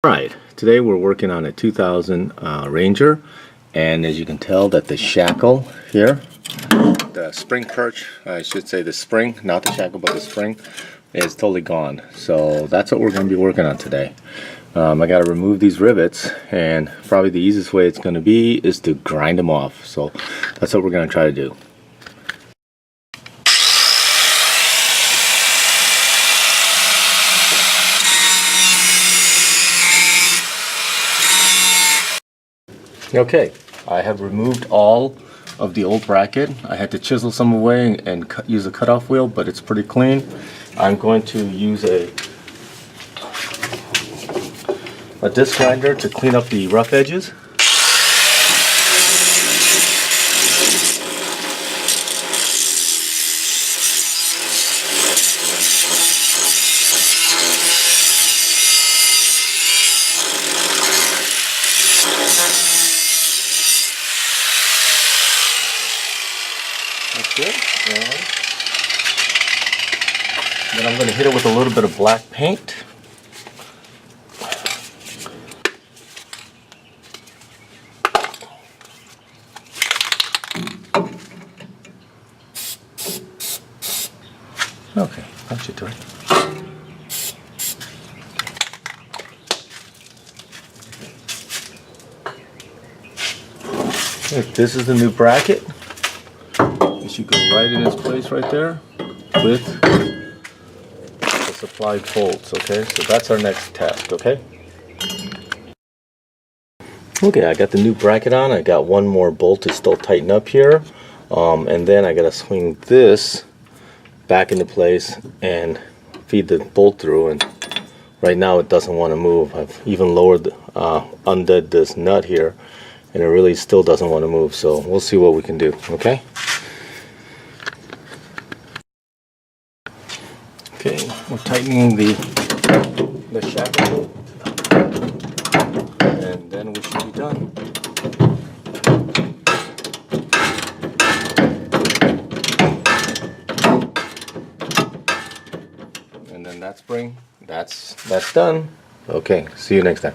Alright, today we're working on a 2000 Ranger, and as you can tell that the shackle here, the spring perch, I should say the spring, not the shackle but the spring, is totally gone. So that's what we're going to be working on today. I got to remove these rivets, and probably the easiest way it's going to be is to grind them off. So that's what we're going to try to do. Okay, I have removed all of the old bracket. I had to chisel some away and use a cutoff wheel, but it's pretty clean. I'm going to use a disc grinder to clean up the rough edges. That's good. And then I'm going to hit it with a little bit of black paint. Okay, that should do it. This is the new bracket. It should go right in its place right there with the supplied bolts. Okay, so that's our next task. Okay. Okay, I got the new bracket on. I got one more bolt to still tighten up here, and then I gotta swing this back into place and feed the bolt through. And right now it doesn't want to move. I've even lowered, undid this nut here, and it really still doesn't want to move. So we'll see what we can do. Okay. Okay, we're tightening the shackle, and then we should be done. And then that spring, that's done. Okay, see you next time.